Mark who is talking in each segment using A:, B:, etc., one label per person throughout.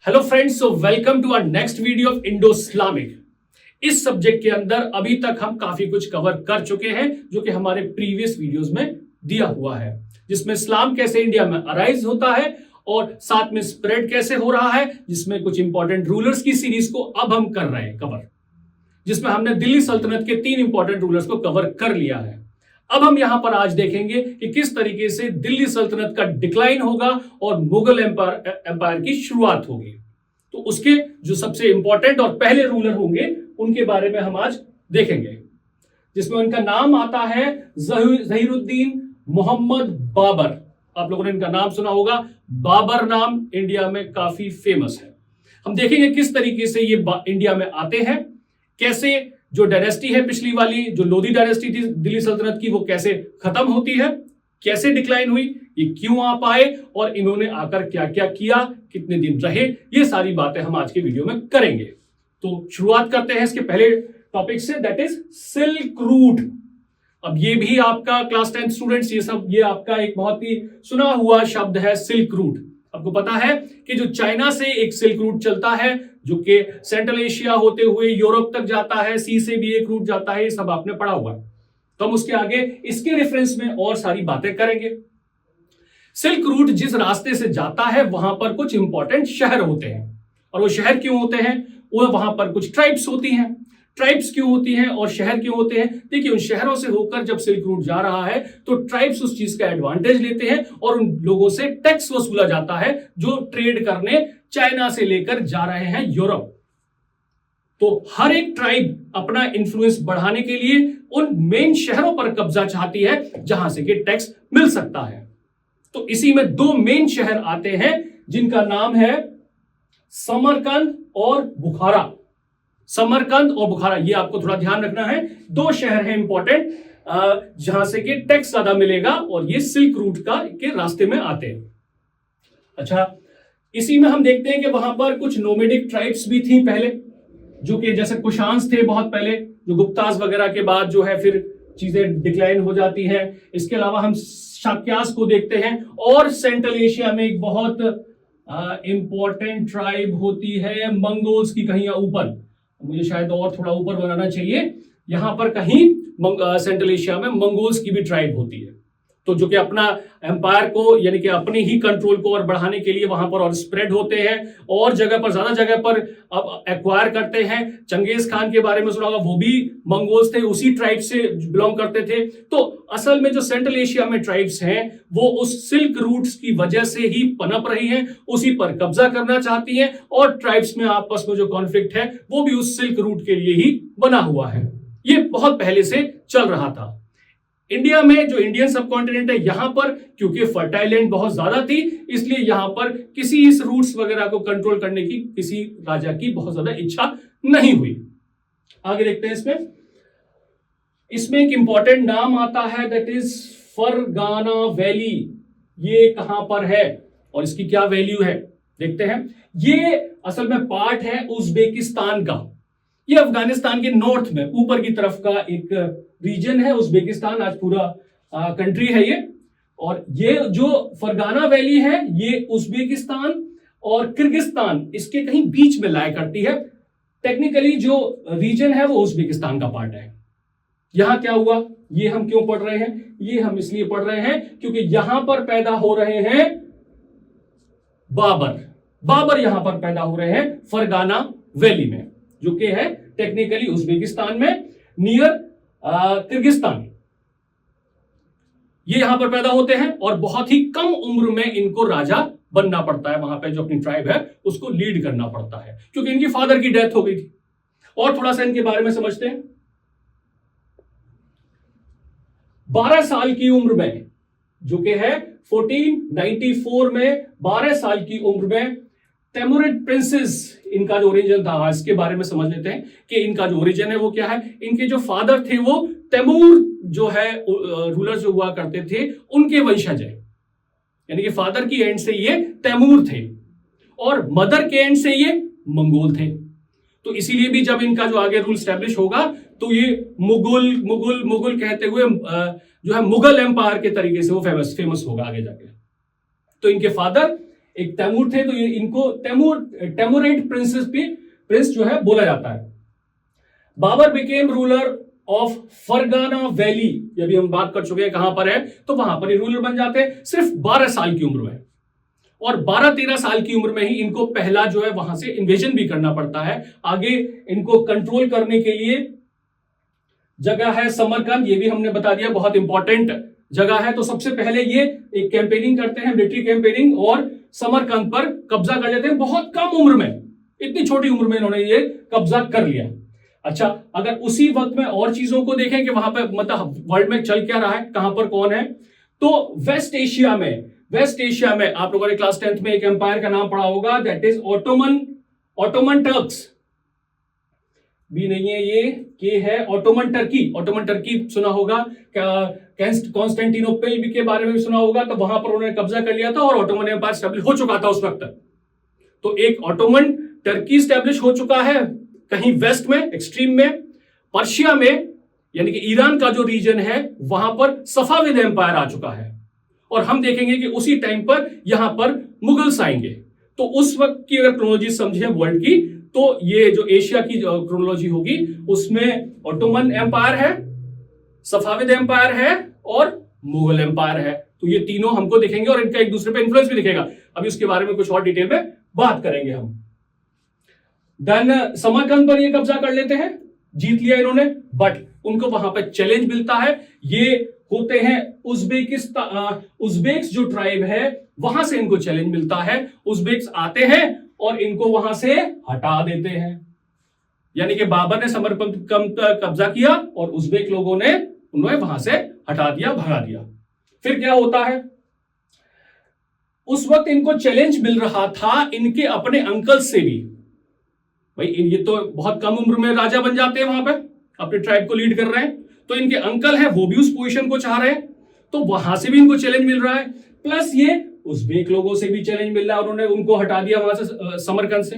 A: Hello friends, so welcome to our next video of Indo Islamic. इस subject के अंदर अभी तक हम काफी कुछ कवर कर चुके हैं जो कि हमारे प्रीवियस वीडियोस में दिया हुआ है, जिसमें इस्लाम कैसे इंडिया में अराइज होता है और साथ में स्प्रेड कैसे हो रहा है, जिसमें कुछ इंपॉर्टेंट रूलर्स की सीरीज को अब हम कर रहे हैं कवर, जिसमें हमने दिल्ली सल्तनत के 3 इंपॉर्टेंट रूलर्स को कवर कर लिया है। अब हम यहां पर आज देखेंगे कि किस तरीके से दिल्ली सल्तनत का डिक्लाइन होगा और मुगल एम्पायर की शुरुआत होगी। तो उसके जो सबसे इंपॉर्टेंट और पहले रूलर होंगे उनके बारे में हम आज देखेंगे, जिसमें उनका नाम आता है जहीरुद्दीन मोहम्मद बाबर। आप लोगों ने इनका नाम सुना होगा, बाबर नाम इंडिया में काफी फेमस है। हम देखेंगे किस तरीके से ये इंडिया में आते हैं, कैसे जो डायनेस्टी है पिछली वाली जो लोधी डायनेस्टी थी दिल्ली सल्तनत की, वो कैसे खत्म होती है, कैसे डिक्लाइन हुई, ये क्यों आ पाए और इन्होंने आकर क्या क्या किया, कितने दिन रहे, ये सारी बातें हम आज के वीडियो में करेंगे। तो शुरुआत करते हैं इसके पहले टॉपिक से, दैट इज सिल्क रूट। अब ये भी आपका क्लास 10 स्टूडेंट्स, ये आपका एक बहुत ही सुना हुआ शब्द है सिल्क रूट। आपको पता है कि जो चाइना से एक सिल्क रूट चलता है जो कि सेंट्रल एशिया होते हुए यूरोप तक जाता है, सी से भी एक रूट जाता है, ये सब आपने पढ़ा हुआ है। तो हम उसके आगे इसके रेफरेंस में और सारी बातें करेंगे। सिल्क रूट जिस रास्ते से जाता है वहां पर कुछ इंपॉर्टेंट शहर होते हैं, और वो शहर क्यों होते हैं, वो वहां पर कुछ ट्राइब्स होती हैं। ट्राइब्स क्यों होती हैं और शहर क्यों होते हैं? देखिए, उन शहरों से होकर जब सिल्क रूट जा रहा है तो ट्राइब्स उस चीज का एडवांटेज लेते हैं और उन लोगों से टैक्स वसूला जाता है जो ट्रेड करने चाइना से लेकर जा रहे हैं यूरोप। तो हर एक ट्राइब अपना इंफ्लुएंस बढ़ाने के लिए उन मेन शहरों पर कब्जा चाहती है जहां से कि टैक्स मिल सकता है। तो इसी में 2 मेन शहर आते हैं जिनका नाम है समरकंद और बुखारा। समरकंद और बुखारा, ये आपको थोड़ा ध्यान रखना है। 2 शहर हैं इंपॉर्टेंट जहां से कि टैक्स ज्यादा मिलेगा और ये सिल्क रूट के रास्ते में आते हैं। अच्छा, इसी में हम देखते हैं कि वहां पर कुछ नोमेडिक ट्राइब्स भी थी पहले, जो कि जैसे कुशांस थे बहुत पहले, जो गुप्तास वगैरह के बाद जो है फिर चीजें डिक्लाइन हो जाती हैं। इसके अलावा हम शाक्यास को देखते हैं, और सेंट्रल एशिया में एक बहुत इंपॉर्टेंट ट्राइब होती है मंगोल्स की, कहीं ऊपर, मुझे शायद और थोड़ा ऊपर बनाना चाहिए, यहां पर कहीं सेंट्रल एशिया में मंगोल्स की भी ट्राइब होती है। तो जो कि अपना एम्पायर को यानी कि अपने ही कंट्रोल को और बढ़ाने के लिए वहां पर और स्प्रेड होते हैं और जगह पर, ज्यादा जगह पर अब एक्वायर करते हैं। चंगेज खान के बारे में सुना होगा, वो भी मंगोल्स थे, उसी ट्राइब से बिलोंग करते थे। तो असल में जो सेंट्रल एशिया में ट्राइब्स हैं वो उस सिल्क रूट्स की वजह से ही पनप रही हैं, उसी पर कब्जा करना चाहती हैं, और ट्राइब्स में आपस में जो कॉन्फ्लिक्ट है वो भी उस सिल्क रूट के लिए ही बना हुआ है। ये बहुत पहले से चल रहा था। इंडिया में जो इंडियन सब कॉन्टिनेंट है, यहां पर क्योंकि फर्टाइल लैंड बहुत ज्यादा थी, इसलिए यहां पर किसी इस रूट्स वगैरह को कंट्रोल करने की किसी राजा की बहुत ज्यादा इच्छा नहीं हुई। आगे देखते हैं इसमें एक इंपॉर्टेंट नाम आता है, दैट इज फरगाना वैली। ये कहां पर है और इसकी क्या वैल्यू है देखते हैं। ये असल में पार्ट है उज्बेकिस्तान का। ये अफगानिस्तान के नॉर्थ में ऊपर की तरफ का एक रीजन है उज्बेकिस्तान, आज पूरा कंट्री है ये। और ये जो फरगाना वैली है ये उज्बेकिस्तान और किर्गिस्तान इसके कहीं बीच में लाया करती है। टेक्निकली जो रीजन है वो उज्बेकिस्तान का पार्ट है। यहां क्या हुआ, ये हम क्यों पढ़ रहे हैं? ये हम इसलिए पढ़ रहे हैं क्योंकि यहां पर पैदा हो रहे हैं बाबर यहां पर पैदा हो रहे हैं फरगाना वैली में, जो कि है टेक्निकली उज्बेकिस्तान में नियर किर्गिस्तान। ये यहां पर पैदा होते हैं और बहुत ही कम उम्र में इनको राजा बनना पड़ता है। वहां पे जो अपनी ट्राइब है उसको लीड करना पड़ता है क्योंकि इनकी फादर की डेथ हो गई थी। और थोड़ा सा इनके बारे में समझते हैं। 12 साल की उम्र में, जो कि है 1494 में 12 साल की उम्र में तैमुरिड प्रिंसेस इनका जो ओरिजिन था, इसके बारे में समझ लेते हैं कि इनका जो ओरिजिन है वो क्या है। इनके जो फादर थे वो तैमूर जो है रूलर जो हुआ करते थे उनके वंशज है, यानी कि फादर की एंड से ये तैमूर थे और मदर के एंड से ये मंगोल थे। तो इसीलिए भी जब इनका जो आगे रूल स्टैब्लिश होगा तो ये मुगल कहते हुए जो है मुगल एम्पायर के तरीके से वो फेमस होगा आगे जाके। तो इनके फादर एक तैमूर थे, तो ये इनको तैमूरिड प्रिंस जो है बोला जाता है। Babur became ruler of Fergana valley, ये भी हम बात कर चुके हैं कहां पर है, तो वहां पर ये रूलर बन जाते हैं सिर्फ 12 साल की उम्र में। और 12-13 साल की उम्र में ही इनको पहला जो है वहां से इन्वेजन भी करना पड़ता है। आगे इनको कंट्रोल करने के लिए जगह है समरकंद, ये भी हमने बता दिया, बहुत इंपॉर्टेंट जगह है। तो सबसे पहले ये एक कैंपेनिंग करते हैं, मिलिट्री कैंपेनिंग, और समरकंद पर कब्जा कर लेते हैं बहुत कम उम्र में। इतनी छोटी उम्र में इन्होंने ये कब्जा कर लिया। अच्छा, अगर उसी वक्त में और चीजों को देखें कि वहां पर मतलब वर्ल्ड में चल क्या रहा है, कहां पर कौन है, तो वेस्ट एशिया में आप लोगों ने क्लास 10th में एक एम्पायर का नाम पढ़ा होगा, दैट इज ऑटोमन टर्क्स। भी नहीं है ये, के है ऑटोमन टर्की सुना होगा, कॉन्स्टेंटिनोपल के बारे में भी सुना होगा। तो वहां पर उन्होंने कब्जा कर लिया था और ऑटोमन एम्पायर स्टैब्लिश हो चुका था उस वक्त। तो एक ऑटोमन टर्की स्टैब्लिश हो चुका है कहीं वेस्ट में, एक्सट्रीम में। पर्शिया में यानी कि ईरान का जो रीजन है वहां पर सफाविद एम्पायर आ चुका है। और हम देखेंगे कि उसी टाइम पर यहां पर मुगल्स आएंगे। तो उस वक्त की अगर क्रोनोलॉजी समझे वर्ल्ड की, तो ये जो एशिया की क्रोनोलॉजी होगी उसमें ऑटोमन एम्पायर है, सफाविद एम्पायर है और मुगल एम्पायर है। तो ये तीनों हमको दिखेंगे और इनका एक दूसरे पे इन्फ्लुएंस भी दिखेगा। अभी उसके बारे में कुछ और डिटेल में बात करेंगे हम। देन समरकंद पर ये कब्जा कर लेते हैं, जीत लिया इन्होंने, बट उनको वहां पर चैलेंज मिलता है। ये होते हैं उज़्बेक्स जो ट्राइब है वहां से इनको चैलेंज मिलता है। उज़्बेक्स आते हैं और इनको वहां से हटा देते हैं। यानी कि बाबर ने समरकंद कब्जा किया और उज़्बेक लोगों ने उन्हें वहां से हटा दिया, भगा दिया। फिर क्या होता है, उस वक्त इनको चैलेंज मिल रहा था इनके अपने अंकल से भी। भाई ये तो बहुत कम उम्र में राजा बन जाते हैं, वहां पे अपने ट्राइब को लीड कर रहे हैं, तो इनके अंकल हैं वो भी उस पोजीशन को चाह रहे हैं, तो वहां से भी इनको चैलेंज मिल रहा है। प्लस ये उज़्बेक लोगों से भी चैलेंज मिल रहा है, उन्होंने उनको हटा दिया वहां से समरकंद से।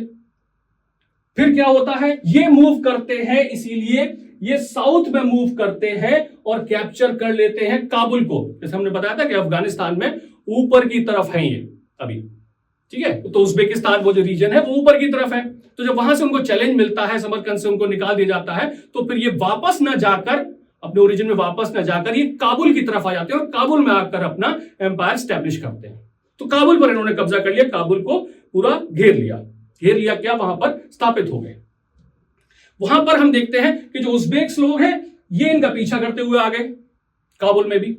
A: फिर क्या होता है, ये मूव करते हैं, इसीलिए ये साउथ में मूव करते हैं और कैप्चर कर लेते हैं काबुल को। जैसे हमने बताया था कि अफगानिस्तान में ऊपर की तरफ है ये अभी, ठीक है, तो उज़्बेकिस्तान वो जो रीजन है वो ऊपर की तरफ है। तो जब वहां से उनको चैलेंज मिलता है, समरकंद से उनको निकाल दिया जाता है, तो फिर ये वापस ना जाकर अपने ओरिजिन में वापस ना जाकर ये काबुल की तरफ आ जाते हैं और काबुल में आकर अपना एम्पायर स्टैब्लिश करते हैं। तो काबुल पर इन्होंने कब्जा कर लिया, काबुल को पूरा घेर लिया क्या, वहां पर स्थापित हो गए। वहां पर हम देखते हैं कि जो उज़्बेक्स लोग हैं ये इनका पीछा करते हुए आ गए काबुल में भी,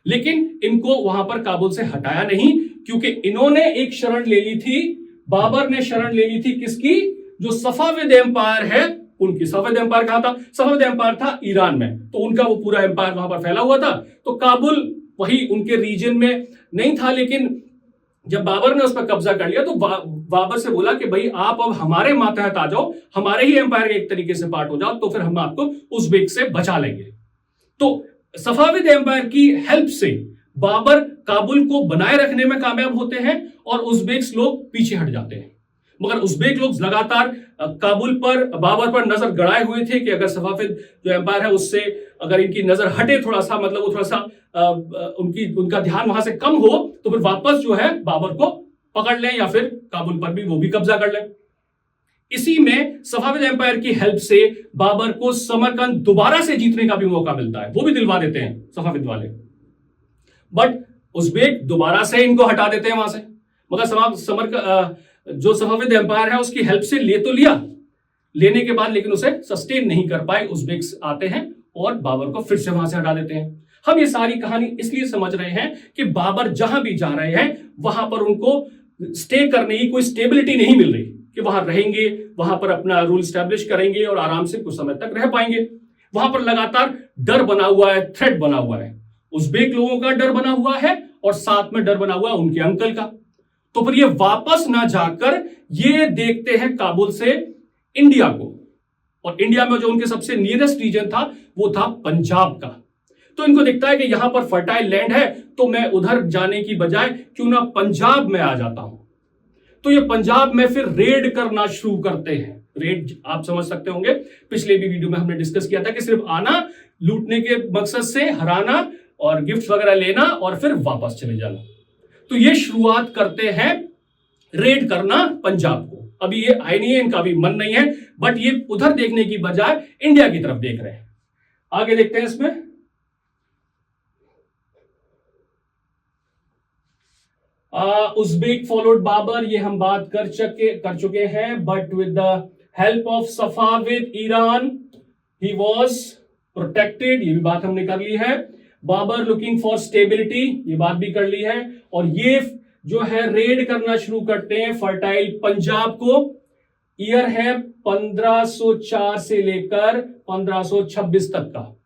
A: लेकिन इनको वहां पर काबुल से हटाया नहीं, क्योंकि इन्होंने एक शरण ले ली थी, बाबर ने शरण ले ली थी किसकी, जो सफाविद एम्पायर है उनकी। सफाविद एम्पायर कहां था, सफाविद एम्पायर था ईरान में, तो उनका वो पूरा एम्पायर वहां पर फैला हुआ था। तो काबुल वही उनके रीजन में नहीं था, लेकिन जब बाबर ने उस पर कब्जा कर लिया तो बाबर से बोला कि भाई आप अब हमारे मातहत आ जाओ, हमारे ही एम्पायर के एक तरीके से पार्ट हो जाओ, तो फिर हम आपको उज़्बेक से बचा लेंगे। तो सफाविद एम्पायर की हेल्प से बाबर काबुल को बनाए रखने में कामयाब होते हैं और उज़्बेक्स लोग पीछे हट जाते हैं। मगर उज़्बेक लोग लगातार काबुल पर, बाबर पर नजर गड़ाए हुए थे कि अगर सफाविद जो एम्पायर है उससे अगर इनकी नजर हटे थोड़ा सा, मतलब वो थोड़ा सा उनका ध्यान वहां से कम हो, तो फिर वापस जो है बाबर को पकड़ लें या फिर काबुल पर भी वो भी कब्जा कर लें। इसी में सफाविद एम्पायर की हेल्प से बाबर को समरकंद दोबारा से जीतने का भी मौका मिलता है, वो भी दिलवा देते हैं सफाविद वाले। बट उज़्बेक दोबारा से इनको हटा देते हैं वहां से। मगर जो सफाविद एम्पायर है उसकी हेल्प से ले तो लिया, लेने के बाद लेकिन उसे सस्टेन नहीं कर पाए। उज़्बेक्स आते हैं और बाबर को फिर से वहां से हटा देते हैं। हम ये सारी कहानी इसलिए समझ रहे हैं कि बाबर जहां भी जा रहे हैं वहां पर उनको स्टे करने की कोई स्टेबिलिटी नहीं मिल रही कि वहां रहेंगे, वहां पर अपना रूल स्टैब्लिश करेंगे और आराम से कुछ समय तक रह पाएंगे। वहां पर लगातार डर बना हुआ है, थ्रेट बना हुआ है, उज़्बेक लोगों का डर बना हुआ है और साथ में डर बना हुआ है उनके अंकल का। तो फिर ये वापस ना जाकर ये देखते हैं काबुल से इंडिया को, और इंडिया में जो उनके सबसे नियरेस्ट रीजन था वो था पंजाब का। तो इनको दिखता है कि यहां पर फर्टाइल लैंड है, तो मैं उधर जाने की बजाय क्यों ना पंजाब में आ जाता हूं। तो ये पंजाब में फिर रेड करना शुरू करते हैं। रेड आप समझ सकते होंगे, पिछले भी वीडियो में हमने डिस्कस किया था कि सिर्फ आना, लूटने के मकसद से, हराना और गिफ्ट वगैरह लेना और फिर वापस चले जाना। तो ये शुरुआत करते हैं रेड करना पंजाब को। अभी ये आए नहीं है, इनका अभी मन नहीं है, बट ये उधर देखने की बजाय इंडिया की तरफ देख रहे हैं। आगे देखते हैं इसमें। उज्बेक फॉलोड बाबर, ये हम बात कर चुके हैं, but with the help of Safavid Iran he was protected, ये भी बात हमने कर ली है। बाबर लुकिंग फॉर स्टेबिलिटी, ये बात भी कर ली है। और ये जो है रेड करना शुरू करते हैं फर्टाइल पंजाब को। ईयर है 1504 से लेकर 1526 तक का।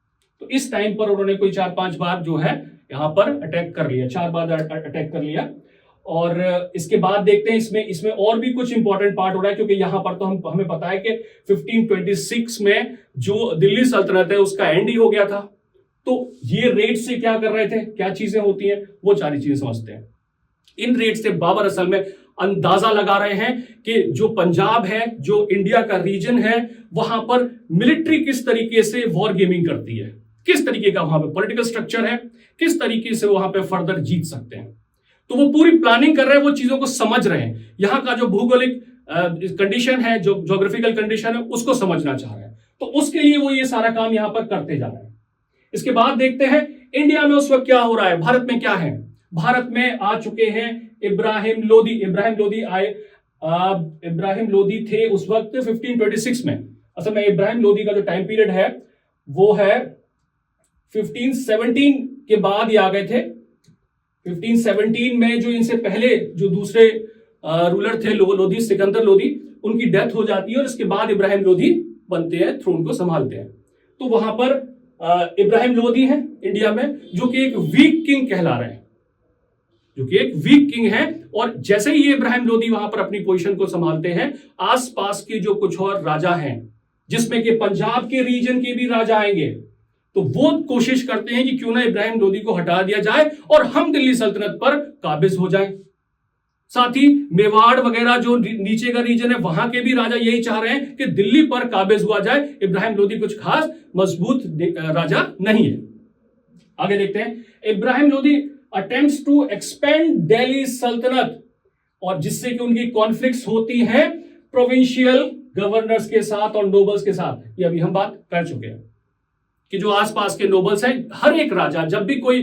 A: तो इस टाइम पर उन्होंने कोई 4-5 बार जो है यहां पर अटैक कर लिया, 4 बार अटैक कर लिया। और इसके बाद देखते हैं इसमें और भी कुछ इंपॉर्टेंट पार्ट हो रहा है, क्योंकि यहां पर तो हमें पता है कि 1526 में जो दिल्ली सल्तनत है उसका एंड ही हो गया था। तो ये रेड से क्या कर रहे थे, क्या चीजें होती हैं, वो सारी चीजें समझते हैं। इन रेड से बाबर असल में अंदाजा लगा रहे हैं कि जो पंजाब है, जो इंडिया का रीजन है, वहां पर मिलिट्री किस तरीके से वॉर गेमिंग करती है, किस तरीके का वहां पे पॉलिटिकल स्ट्रक्चर है, किस तरीके से वहां पे फर्दर जीत सकते हैं। तो वो पूरी प्लानिंग कर रहे हैं, वो चीजों को समझ रहे हैं। यहां का जो भौगोलिक कंडीशन है, जो ज्योग्राफिकल कंडीशन है, उसको समझना चाह रहे हैं। तो उसके लिए वो ये सारा काम यहां पर करते जा रहे हैं। इसके बाद देखते हैं इंडिया में उस वक्त क्या हो रहा है, भारत में क्या है। भारत में आ चुके हैं इब्राहिम लोदी। इब्राहिम लोदी थे उस वक्त 1526 में। असल में इब्राहिम लोदी का जो टाइम पीरियड है वो है 1517 के बाद ही आ गए थे। 1517 में जो इनसे पहले जो दूसरे रूलर थे लोधी, सिकंदर लोधी, उनकी डेथ हो जाती है और इसके बाद इब्राहिम लोधी बनते हैं, थ्रोन को संभालते हैं। तो वहां पर इब्राहिम लोधी है इंडिया में, जो कि एक वीक किंग कहला रहे हैं, जो कि एक वीक किंग है। और जैसे ही ये इब्राहिम लोधी वहां पर अपनी पोजीशन को संभालते हैं, आसपास के जो कुछ और राजा हैं, जिसमें कि पंजाब के रीजन के भी राजा आएंगे, तो वो कोशिश करते हैं कि क्यों ना इब्राहिम लोधी को हटा दिया जाए और हम दिल्ली सल्तनत पर काबिज हो जाएं। साथ ही मेवाड़ वगैरह जो नीचे का रीजन है, वहां के भी राजा यही चाह रहे हैं कि दिल्ली पर काबिज हुआ जाए। इब्राहिम लोधी कुछ खास मजबूत राजा नहीं है। आगे देखते हैं, Ibrahim Lodi attempts to expand Delhi Sultanat, और जिससे कि उनकी कॉन्फ्लिक्ट्स होती हैं प्रोविंशियल गवर्नर्स के साथ और नोबल्स के साथ। ये अभी हम बात कर चुके हैं कि जो आसपास के नोबल्स हैं, हर एक राजा जब भी कोई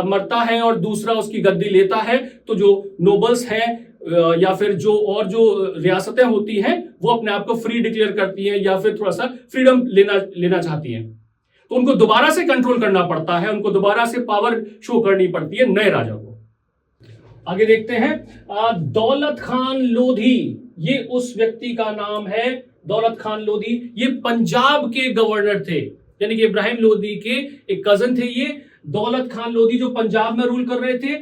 A: मरता है और दूसरा उसकी गद्दी लेता है, तो जो नोबल्स हैं या फिर जो रियासतें होती हैं, वो अपने आप को फ्री डिक्लेयर करती हैं या फिर थोड़ा सा फ्रीडम लेना चाहती हैं। तो उनको दोबारा से कंट्रोल करना पड़ता है, उनको दोबारा से पावर शो करनी पड़ती है नए राजा को। आगे देखते हैं, दौलत खान लोधी, ये उस व्यक्ति का नाम है, दौलत खान लोधी। ये पंजाब के गवर्नर थे, यानी कि इब्राहिम लोधी के एक कजन थे ये दौलत खान लोधी, जो पंजाब में रूल कर रहे थे।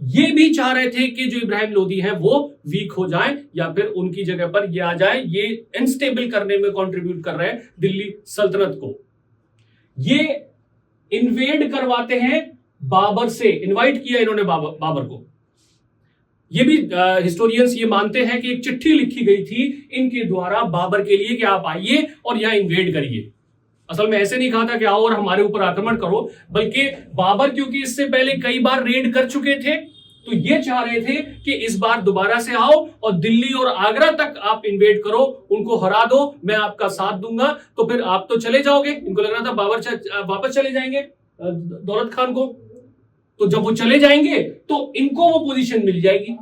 A: ये भी चाह रहे थे कि जो इब्राहिम लोधी है वो वीक हो जाए या फिर उनकी जगह पर ये आ जाए। ये अनस्टेबल करने में कंट्रीब्यूट कर रहे हैं दिल्ली सल्तनत को। ये इन्वेड करवाते हैं बाबर से, इनवाइट किया इन्होंने बाबर को। ये भी हिस्टोरियंस ये मानते हैं कि एक चिट्ठी लिखी गई थी इनके द्वारा बाबर के लिए कि आप आइए और यहां इन्वेड करिए। असल में ऐसे नहीं कहा था कि आओ और हमारे ऊपर आक्रमण करो, बल्कि बाबर क्योंकि इससे पहले कई बार रेड कर चुके थे, तो ये चाह रहे थे कि इस बार दोबारा से आओ और दिल्ली और आगरा तक आप इन्वेड करो, उनको हरा दो, मैं आपका साथ दूंगा। तो फिर आप तो चले जाओगे, इनको लग रहा था बाबर वापस चले जाएंगे दौलत खान को, तो जब वो चले जाएंगे तो इनको वो पोजीशन मिल जाएगी।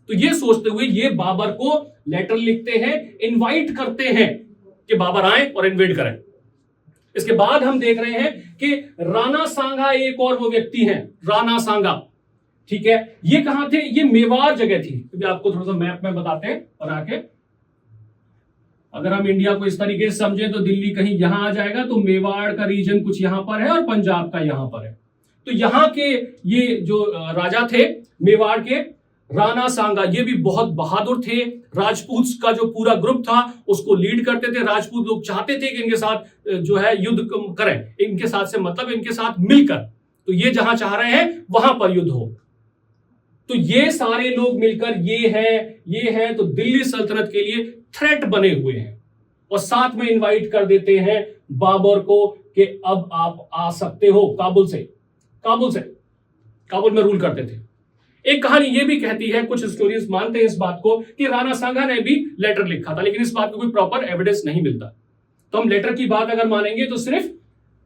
A: तो ये सोचते हुए ये बाबर को लेटर लिखते हैं, इनवाइट करते हैं कि बाबर आए और इन्वेड करें। इसके बाद हम देख रहे हैं कि राणा सांगा एक और वो व्यक्ति हैं, राणा सांगा, ठीक है। ये कहां थे, ये मेवाड़ जगह थी। तो आपको थोड़ा सा मैप में बताते हैं और आके, अगर हम इंडिया को इस तरीके से समझें तो दिल्ली कहीं यहां आ जाएगा, तो मेवाड़ का रीजन कुछ यहां पर है और पंजाब का यहां पर है। तो यहां के ये जो राजा थे मेवाड़ के, राणा सांगा, ये भी बहुत बहादुर थे। राजपूत का जो पूरा ग्रुप था उसको लीड करते थे। राजपूत लोग चाहते थे कि इनके साथ जो है युद्ध करें, इनके साथ से मतलब इनके साथ मिलकर, तो ये जहां चाह रहे हैं वहां पर युद्ध हो। तो ये सारे लोग मिलकर ये है तो दिल्ली सल्तनत के लिए थ्रेट बने हुए हैं और साथ में इनवाइट कर देते हैं बाबर को कि अब आप आ सकते हो काबुल में रूल करते थे। एक कहानी ये भी कहती है, कुछ हिस्टोरियंस मानते हैं इस बात को, कि राणा सांगा ने भी लेटर लिखा था, लेकिन इस बात का कोई प्रॉपर एविडेंस नहीं मिलता। तो हम लेटर की बात अगर मानेंगे तो सिर्फ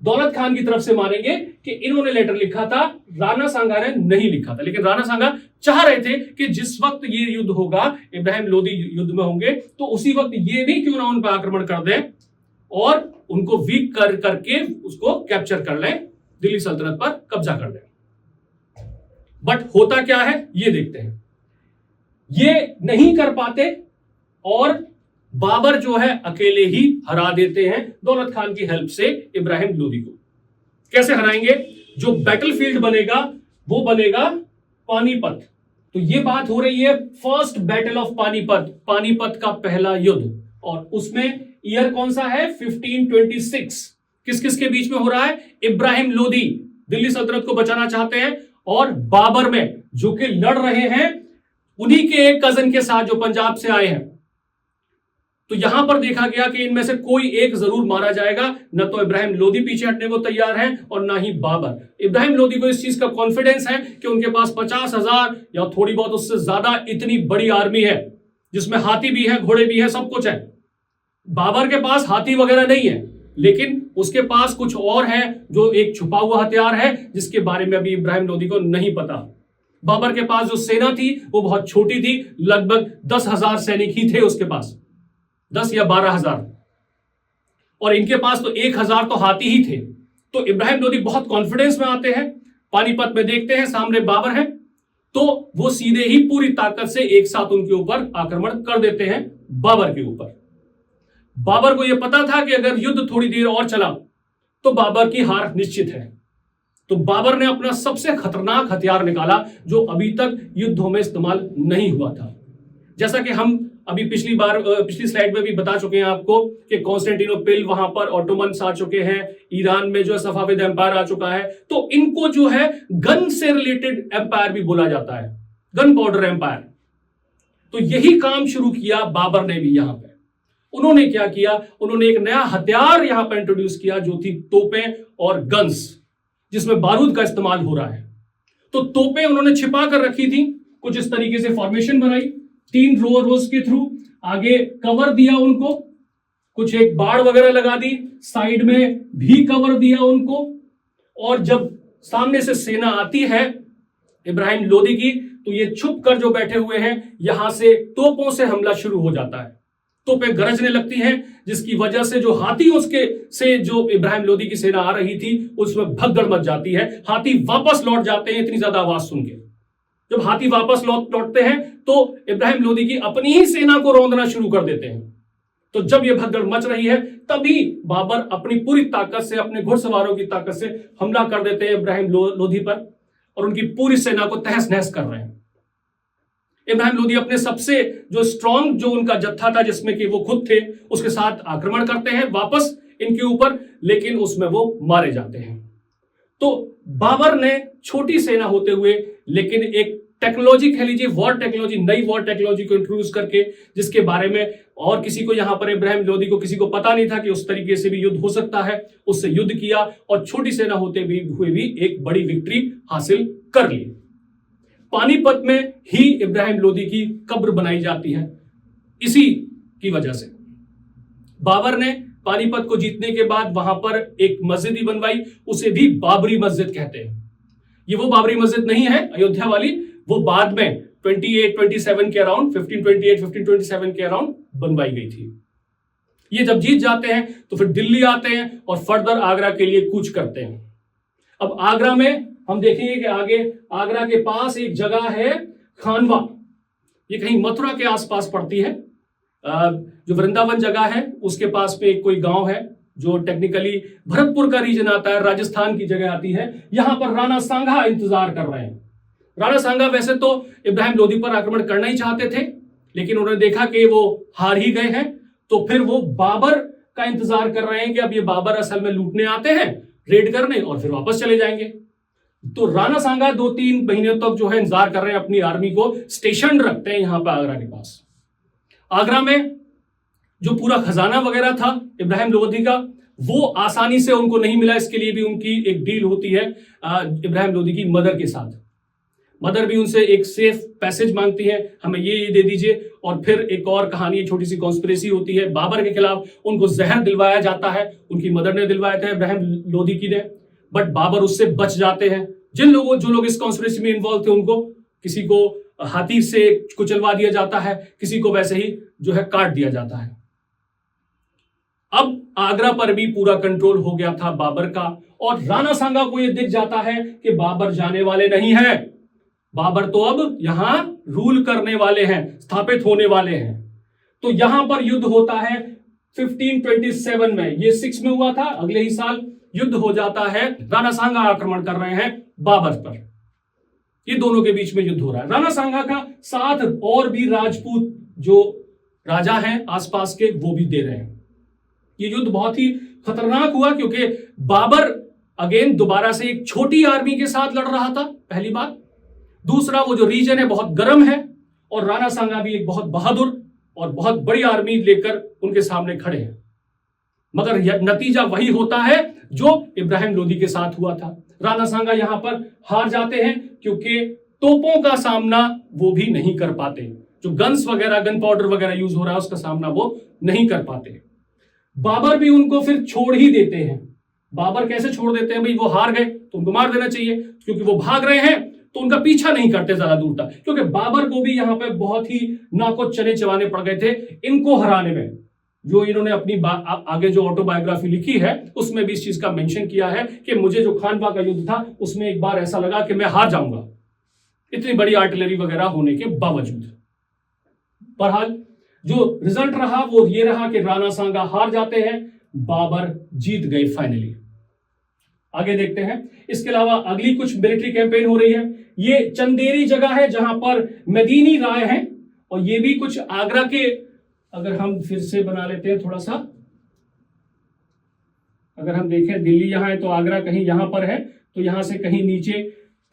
A: दौलत खान की तरफ से मानेंगे कि इन्होंने लेटर लिखा था, राणा सांगा ने नहीं लिखा था। लेकिन राणा सांगा चाह रहे थे कि जिस वक्त ये युद्ध होगा, इब्राहिम लोदी युद्ध में होंगे, तो उसी वक्त ये भी क्यों ना उन पर आक्रमण कर दें और उनको वीक करके उसको कैप्चर कर लें, दिल्ली सल्तनत पर कब्जा कर लें। बट होता क्या है ये देखते हैं। ये नहीं कर पाते और बाबर जो है अकेले ही हरा देते हैं दौलत खान की हेल्प से इब्राहिम लोदी को। कैसे हराएंगे? जो बैटलफील्ड बनेगा वो बनेगा पानीपत। तो ये बात हो रही है first battle of Panipat, Panipat का पहला युद्ध, और उसमें ईयर कौन सा है? 1526। किस किस के बीच में हो रहा है? इब्राहिम लोदी दिल्ली सल्तनत को बचाना चाहते हैं और बाबर में जो कि लड़ रहे हैं उन्हीं के एक कजन के साथ जो पंजाब से आए हैं। तो यहां पर देखा गया कि इनमें से कोई एक जरूर मारा जाएगा, न तो इब्राहिम लोदी पीछे हटने को तैयार है और ना ही बाबर। इब्राहिम लोदी को इस चीज का कॉन्फिडेंस है कि उनके पास 50,000 या थोड़ी बहुत उससे ज्यादा इतनी बड़ी आर्मी है, जिसमें हाथी भी है, घोड़े भी है, सब कुछ है। बाबर के पास हाथी वगैरह नहीं है, लेकिन उसके पास कुछ और है जो एक छुपा हुआ हथियार है जिसके बारे में अभी इब्राहिम लोदी को नहीं पता। बाबर के पास जो सेना थी वो बहुत छोटी थी, लगभग 10,000 सैनिक ही थे उसके पास, 10 या 12,000, और इनके पास तो 1,000 तो हाथी ही थे। तो इब्राहिम लोदी बहुत कॉन्फिडेंस में आते हैं, पानीपत में देखते हैं सामने बाबर है, तो वो सीधे ही पूरी ताकत से एक साथ उनके ऊपर आक्रमण कर देते हैं, बाबर के ऊपर। बाबर को यह पता था कि अगर युद्ध थोड़ी देर और चला तो बाबर की हार निश्चित है। तो बाबर ने अपना सबसे खतरनाक हथियार निकाला जो अभी तक युद्धों में इस्तेमाल नहीं हुआ था। जैसा कि हम अभी पिछली स्लाइड में भी बता चुके हैं आपको कि कॉन्स्टेंटिनोपल वहां पर ऑटोमन्स आ चुके हैं, ईरान में जो है सफाविद एम्पायर आ चुका है। तो इनको जो है गन से रिलेटेड एम्पायर भी बोला जाता है, गन पाउडर एम्पायर। तो यही काम शुरू किया बाबर ने भी यहां पे। उन्होंने क्या किया? उन्होंने एक नया हथियार यहां पर इंट्रोड्यूस किया जो थी तोपें और गन्स, जिसमें बारूद का इस्तेमाल हो रहा है। तो तोपें उन्होंने छिपा कर रखी थी, कुछ इस तरीके से फॉर्मेशन बनाई, 3 रोज के थ्रू आगे कवर दिया उनको, कुछ एक बाड़ वगैरह लगा दी, साइड में भी कवर दिया उनको, और जब सामने से सेना आती है इब्राहिम लोदी की, तो ये छुप कर जो बैठे हुए हैं यहां से तोपों से हमला शुरू हो जाता है। तोपें गरजने लगती हैं, जिसकी वजह से जो हाथी उसके से जो इब्राहिम लोदी की सेना आ रही थी उसमें भगदड़ मच जाती है। हाथी वापस लौट जाते हैं इतनी ज्यादा आवाज सुन के। जब हाथी वापस लौटते हैं तो इब्राहिम लोदी की अपनी ही सेना को रौंदना शुरू कर देते हैं। तो जब यह भगदड़ मच रही है तभी बाबर अपनी पूरी ताकत से, अपने घुड़सवारों की ताकत से हमला कर देते हैं इब्राहिम लोदी पर और उनकी पूरी सेना को तहस नहस कर रहे हैं। इब्राहिम लोदी अपने सबसे जो स्ट्रॉन्ग जो उनका जत्था था जिसमें कि वो खुद थे उसके साथ आक्रमण करते हैं वापस इनके ऊपर, लेकिन उसमें वो मारे जाते हैं। तो बाबर ने छोटी सेना होते हुए लेकिन एक टेक्नोलॉजी कह लीजिए, वॉर टेक्नोलॉजी, नई वॉर टेक्नोलॉजी को इंट्रोड्यूस करके, जिसके बारे में और किसी को यहां पर इब्राहिम लोदी को किसी को पता नहीं था कि उस तरीके से भी युद्ध हो सकता है, उससे युद्ध किया और छोटी सेना होते हुए भी एक बड़ी विक्ट्री हासिल कर ली। पानीपत में ही इब्राहिम लोदी की कब्र बनाई जाती है। इसी की वजह से बाबर ने पानीपत को जीतने के बाद वहां पर एक मस्जिद ही बनवाई, उसे भी बाबरी मस्जिद कहते हैं। ये वो बाबरी मस्जिद नहीं है अयोध्या वाली, वो बाद में 1527 के अराउंड बनवाई गई थी। ये जब जीत जाते हैं तो फिर दिल्ली आते हैं और फर्दर आगरा के लिए कूच करते हैं। अब आगरा में हम देखेंगे कि आगे आगरा के पास एक जगह है खानवा, ये कहीं मथुरा के आसपास पड़ती है। जो वृंदावन जगह है उसके पास में एक कोई गांव है जो टेक्निकली भरतपुर का रीजन आता है, राजस्थान की जगह आती है। यहां पर राणा सांगा इंतजार कर रहे हैं। राणा सांगा वैसे तो इब्राहिम लोदी पर आक्रमण करना ही चाहते थे, लेकिन उन्होंने देखा कि वो हार ही गए हैं, तो फिर वो बाबर का इंतजार कर रहे हैं कि अब ये बाबर असल में लूटने आते हैं, रेड करने, और फिर वापस चले जाएंगे। तो राणा सांगा 2-3 महीने तक जो है इंतजार कर रहे हैं, अपनी आर्मी को स्टेशन रखते हैं यहां पर आगरा के पास। आगरा में जो पूरा खजाना वगैरह था इब्राहिम लोदी का, वो आसानी से उनको नहीं मिला। इसके लिए भी उनकी एक डील होती है इब्राहिम लोदी की मदर के साथ। मदर भी उनसे एक सेफ पैसेज मांगती है, हमें ये दे दीजिए। और फिर एक और कहानी, छोटी सी कॉन्स्पिरेसी होती है, बाबर के खिलाफ उनको जहर दिलवाया जाता है, उनकी मदर ने दिलवाया था, इब्राहिम लोदी की ने, बट बाबर उससे बच जाते हैं। जो लोग इस कॉन्स्पिरेसी में इन्वॉल्व थे उनको, किसी को हाथी से कुचलवा दिया जाता है, किसी को वैसे ही जो है काट दिया जाता है। अब आगरा पर भी पूरा कंट्रोल हो गया था बाबर का, और राणा सांगा को यह दिख जाता है कि बाबर जाने वाले नहीं है, बाबर तो अब यहां रूल करने वाले हैं, स्थापित होने वाले हैं। तो यहां पर युद्ध होता है 1527 में, ये 6 में हुआ था, अगले ही साल युद्ध हो जाता है। राणा सांगा आक्रमण कर रहे हैं बाबर पर, ये दोनों के बीच में युद्ध हो रहा है। राणा सांगा का साथ और भी राजपूत जो राजा हैं आसपास के, वो भी दे रहे हैं। ये युद्ध बहुत ही खतरनाक हुआ, क्योंकि बाबर अगेन दोबारा से एक छोटी आर्मी के साथ लड़ रहा था, पहली बात। दूसरा, वो जो रीजन है बहुत गर्म है, और राणा सांगा भी एक बहुत बहादुर और बहुत बड़ी आर्मी लेकर उनके सामने खड़े हैं। मगर नतीजा वही होता है जो इब्राहिम लोदी के साथ हुआ था। राणा सांगा यहां पर हार जाते हैं, क्योंकि तोपों का सामना वो भी नहीं कर पाते, जो गन्स वगैरह, गन पाउडर वगैरह यूज हो रहा है उसका सामना वो नहीं कर पाते। बाबर भी उनको फिर छोड़ ही देते हैं। बाबर कैसे छोड़ देते हैं? भाई वो हार गए तो उनको मार देना चाहिए, क्योंकि वो भाग रहे हैं तो उनका पीछा नहीं करते ज्यादा दूर तक, क्योंकि बाबर को भी यहां पे बहुत ही नाको चने चबाने पड़ गए थे इनको हराने में। जो इन्होंने अपनी आगे जो ऑटोबायोग्राफी लिखी है उसमें भी इस चीज का मेंशन किया है कि मुझे जो खानवा का युद्ध था उसमें एक बार ऐसा लगा कि मैं हार जाऊंगा, इतनी बड़ी आर्टिलरी वगैरह होने के बावजूद। बहरहाल जो रिजल्ट रहा वो ये रहा कि राणा सांगा हार जाते हैं, बाबर जीत गए फाइनली। आगे देखते हैं। इसके अलावा अगली कुछ मिलिट्री कैंपेन हो रही है। ये चंदेरी जगह है जहां पर मदीनी राय है, और ये भी कुछ आगरा के, अगर हम फिर से बना लेते हैं थोड़ा सा, अगर हम देखें दिल्ली यहां है तो आगरा कहीं यहां पर है, तो यहां से कहीं नीचे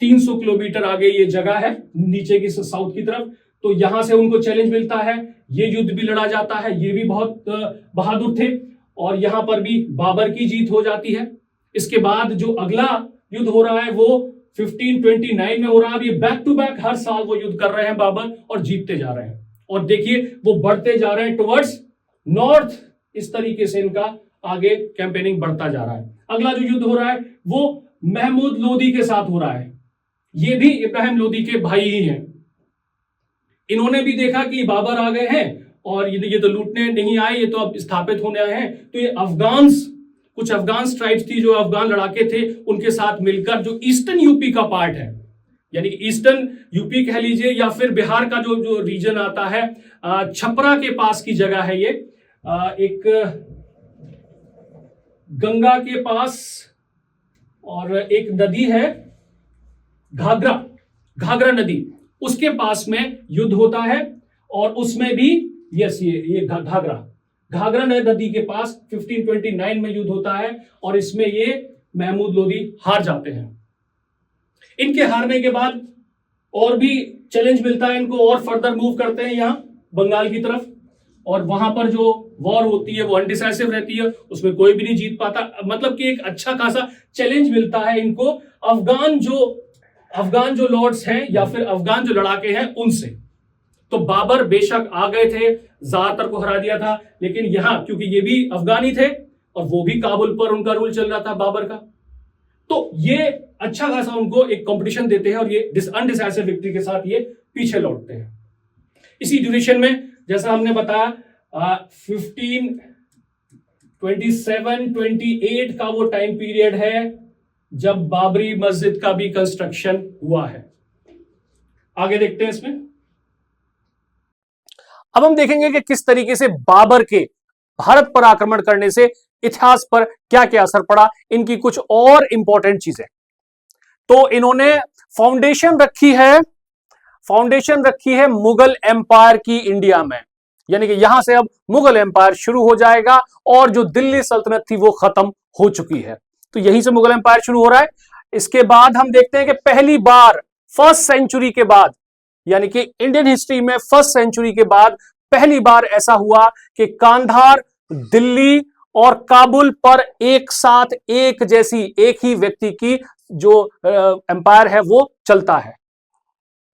A: 300 किलोमीटर आगे ये जगह है, नीचे की साउथ की तरफ। तो यहां से उनको चैलेंज मिलता है, ये युद्ध भी लड़ा जाता है, ये भी बहुत बहादुर थे, और यहां पर भी बाबर की जीत हो जाती है। इसके बाद जो अगला युद्ध हो रहा है वो 1529 में हो रहा है। अब ये बैक टू बैक हर साल वो युद्ध कर रहे हैं बाबर, और जीतते जा रहे हैं, और देखिए वो बढ़ते जा रहे हैं टुवर्ड्स नॉर्थ। इस तरीके से इनका आगे कैंपेनिंग बढ़ता जा रहा है। अगला जो युद्ध हो रहा है वो महमूद लोदी के साथ हो रहा है। ये भी इब्राहिम लोदी के भाई ही हैं। इन्होंने भी देखा कि बाबर आ गए हैं और ये तो लूटने नहीं आए, ये तो अब स्थापित होने आए हैं। तो ये कुछ अफगान ट्राइब्स थी, जो अफगान लड़ाके थे, उनके साथ मिलकर, जो ईस्टर्न यूपी का पार्ट है, यानी कि ईस्टर्न यूपी कह लीजिए, या फिर बिहार का जो रीजन आता है, छपरा के पास की जगह है ये, एक गंगा के पास, और एक नदी है घाघरा नदी, उसके पास में युद्ध होता है। और उसमें भी ये घाघरा नदी के पास 1529 में युद्ध होता है, और इसमें ये महमूद लोदी हार जाते हैं। इनके हारने के बाद और भी चैलेंज मिलता है इनको, और फर्दर मूव करते हैं यहां बंगाल की तरफ, और वहां पर जो वॉर होती है वो अनडिसाइसिव रहती है, उसमें कोई भी नहीं जीत पाता। मतलब कि एक अच्छा खासा चैलेंज मिलता है इनको अफगान जो लॉर्ड्स हैं या फिर अफगान जो लड़ाके हैं उनसे। तो बाबर बेशक आ गए थे, ज्यादातर को हरा दिया था, लेकिन यहां क्योंकि ये भी अफगानी थे और वो भी काबुल पर उनका रूल चल रहा था बाबर का, तो ये अच्छा खासा उनको एक कंपटीशन देते हैं, और ये अनडिसाइसिव विक्ट्री के साथ ये पीछे लौटते हैं। इसी ड्यूरेशन में जैसा हमने बताया 1527-28 का वो टाइम पीरियड है जब बाबरी मस्जिद का भी कंस्ट्रक्शन हुआ है। आगे देखते हैं इसमें। अब हम देखेंगे कि किस तरीके से बाबर के भारत पर आक्रमण करने से इतिहास पर क्या क्या असर पड़ा, इनकी कुछ और इंपॉर्टेंट चीजें। तो इन्होंने फाउंडेशन रखी है मुगल एम्पायर की इंडिया में, यानी कि यहां से अब मुगल एम्पायर शुरू हो जाएगा, और जो दिल्ली सल्तनत थी वो खत्म हो चुकी है। तो यहीं से मुगल एम्पायर शुरू हो रहा है। इसके बाद हम देखते हैं कि पहली बार फर्स्ट सेंचुरी के बाद, यानी कि इंडियन हिस्ट्री में फर्स्ट सेंचुरी के बाद पहली बार ऐसा हुआ कि कांधार, दिल्ली और काबुल पर एक साथ एक ही व्यक्ति की जो एम्पायर है वो चलता है।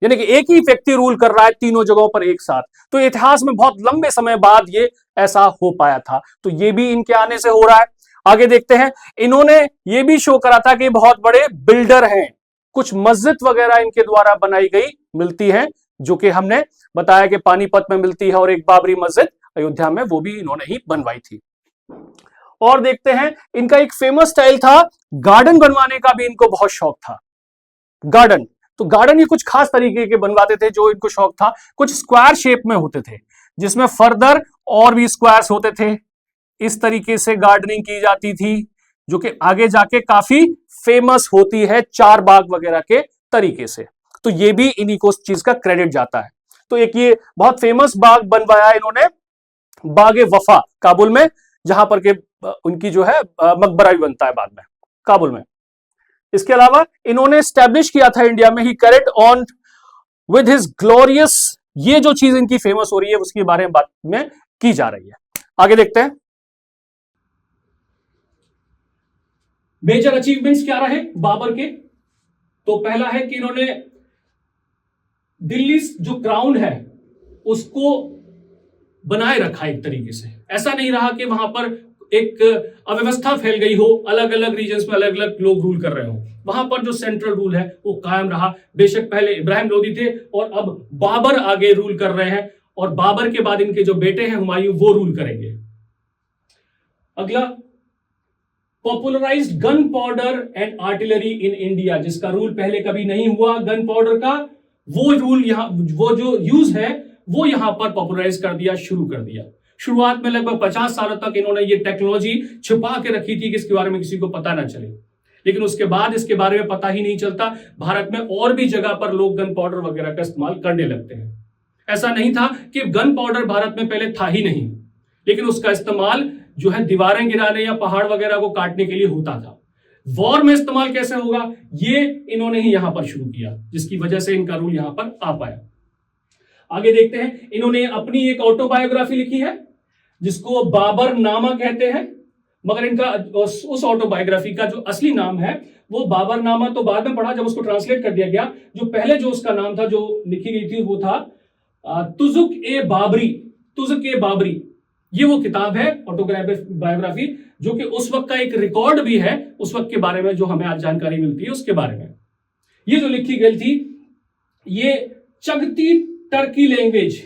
A: यानी कि एक ही व्यक्ति रूल कर रहा है तीनों जगहों पर एक साथ। तो इतिहास में बहुत लंबे समय बाद ये ऐसा हो पाया था, तो ये भी इनके आने से हो रहा है। आगे देखते हैं, इन्होंने ये भी शो करा था कि बहुत बड़े बिल्डर हैं, कुछ मस्जिद वगैरह इनके द्वारा बनाई गई मिलती है, जो कि हमने बताया कि पानीपत में मिलती है, और एक बाबरी मस्जिद अयोध्या में, वो भी इन्होंने ही बनवाई थी। और देखते हैं, इनका एक फेमस स्टाइल था, गार्डन बनवाने का भी इनको बहुत शौक था। गार्डन, तो गार्डन ये कुछ खास तरीके के बनवाते थे जो इनको शौक था। कुछ स्क्वायर शेप में होते थे, जिसमें फर्दर और भी स्क्वायर्स होते थे। इस तरीके से गार्डनिंग की जाती थी, जो कि आगे जाके काफी फेमस होती है चार बाग वगैरह के तरीके से। तो ये भी इन्हीं को उस चीज का क्रेडिट जाता है। तो एक ये बहुत फेमस बाग बनवाया इन्होंने, बागे वफा, काबुल में, जहां पर के उनकी जो है मकबरा भी बनता है बाद में काबुल में। इसके अलावा इन्होंने स्टैब्लिश किया था इंडिया में, ही carried on with his glorious, ये जो चीज इनकी फेमस हो रही है उसके बारे में बात में की जा रही है। आगे देखते हैं, मेजर अचीवमेंट्स क्या रहे बाबर के। तो पहला है कि इन्होंने दिल्ली जो क्राउन है उसको बनाए रखा एक तरीके से। ऐसा नहीं रहा कि वहां पर एक अव्यवस्था फैल गई हो, अलग अलग रीजन्स में अलग अलग लोग रूल कर रहे हो। वहां पर जो सेंट्रल रूल है वो कायम रहा। बेशक पहले इब्राहिम लोदी थे और अब बाबर आगे रूल कर रहे हैं, और बाबर के बाद इनके जो बेटे हैं हुमायूं, वो रूल करेंगे। अगला, popularised gun powder and artillery in India, जिसका रूल पहले कभी नहीं हुआ गन पाउडर का, वो रूल यहां, वो जो यूज है वो यहां पर पॉपुलराइज कर दिया, शुरू कर दिया। शुरुआत में लगभग 50 सालों तक इन्होंने ये टेक्नोलॉजी छुपा के रखी थी कि इसके बारे में किसी को पता ना चले, लेकिन उसके बाद इसके बारे में पता ही नहीं चलता। भारत में और भी जगह पर लोग गन पाउडर वगैरह का इस्तेमाल करने लगते हैं। ऐसा नहीं था कि गन पाउडर भारत में पहले था ही नहीं, लेकिन उसका इस्तेमाल जो है दीवारें गिराने या पहाड़ वगैरह को काटने के लिए होता था। वॉर में इस्तेमाल कैसे होगा, ये इन्होंने ही यहां पर शुरू किया, जिसकी वजह से इनका रूल यहां पर आ पाया। आगे देखते हैं, इन्होंने अपनी एक ऑटोबायोग्राफी लिखी है जिसको बाबर नामा कहते हैं, मगर इनका उस ऑटोबायोग्राफी का जो असली नाम है वो बाबर नामा तो बाद में पढ़ा जब उसको ट्रांसलेट कर दिया गया। जो पहले जो उसका नाम था, जो लिखी गई थी, वो था तुजुक ए बाबरी। तुजुक ए बाबरी, ये वो किताब है ऑटोबायोग्राफी, जो कि उस वक्त का एक रिकॉर्ड भी है, उस वक्त के बारे में जो हमें आज जानकारी मिलती है उसके बारे में। ये जो लिखी गई थी, ये चगती टर्की लैंग्वेज,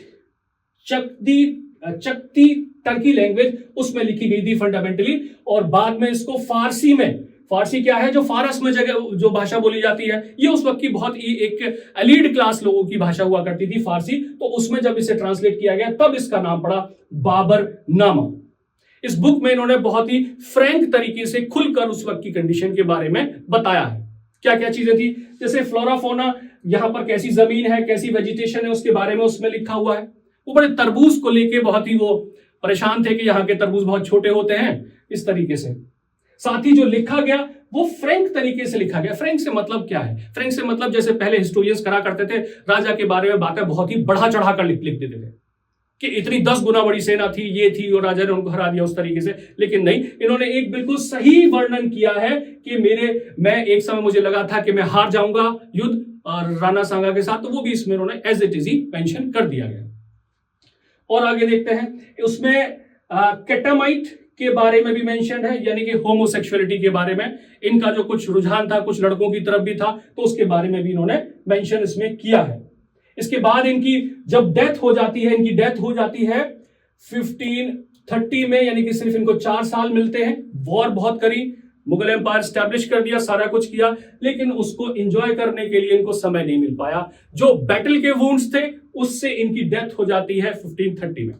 A: चकती टर्की लैंग्वेज, उसमें लिखी गई थी फंडामेंटली, और बाद में इसको फारसी में, फारसी क्या है, जो फारस में जगह जो भाषा बोली जाती है, ये उस वक्त की बहुत ही एक एलीट क्लास लोगों की भाषा हुआ करती थी फारसी, तो उसमें जब इसे ट्रांसलेट किया गया तब इसका नाम पड़ा बाबर नामा। इस बुक में इन्होंने बहुत ही फ्रैंक तरीके से खुलकर उस वक्त की कंडीशन के बारे में बताया है। क्या क्या चीजें थी, जैसे फ्लोरा फोना, यहां पर कैसी जमीन है, कैसी वेजिटेशन है, उसके बारे में उसमें लिखा हुआ है। वो बड़े तरबूज को लेके बहुत ही वो परेशान थे कि यहाँ के तरबूज बहुत छोटे होते हैं, इस तरीके से। साथ ही जो लिखा गया वो फ्रैंक तरीके से लिखा गया। फ्रैंक से मतलब क्या है, फ्रैंक से मतलब जैसे पहले हिस्टोरियंस करा करते थे, राजा के बारे में बातें बहुत ही बढ़ा चढ़ा कर लिख देते थे कि इतनी 10 गुना बड़ी सेना थी, ये थी, और राजा ने उनको हरा दिया, उस तरीके से। लेकिन नहीं, इन्होंने एक बिल्कुल सही वर्णन किया है कि मैं एक समय मुझे लगा था कि मैं हार जाऊंगा युद्ध और राणा सांगा के साथ, तो वो भी इसमें इन्होंने एज इट इज ही मेंशन कर दिया गया। और आगे देखते हैं, उसमें कैटामाइट के बारे में भी मेंशन है, यानी कि होमोसेक्सुअलिटी के बारे में। इनका जो कुछ रुझान था, कुछ लड़कों की तरफ भी था, तो उसके बारे में भी इन्होंने मेंशन इसमें किया है। इसके बाद इनकी जब डेथ हो जाती है, इनकी डेथ हो जाती है 1530 में, यानी कि सिर्फ इनको 4 साल मिलते हैं। वॉर बहुत करी, मुगल एम्पायर स्टैब्लिश कर दिया, सारा कुछ किया, लेकिन उसको एंजॉय करने के लिए इनको समय नहीं मिल पाया। जो बैटल के वुंड्स थे उससे इनकी डेथ हो जाती है 1530 में।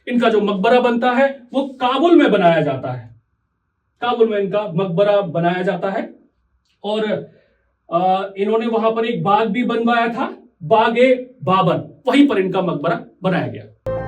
A: इनका जो मकबरा बनता है वो काबुल में बनाया जाता है, काबुल में इनका मकबरा बनाया जाता है। और इन्होंने वहां पर एक बाग भी बनवाया था, बागे बाबर, वहीं पर इनका मकबरा बनाया गया।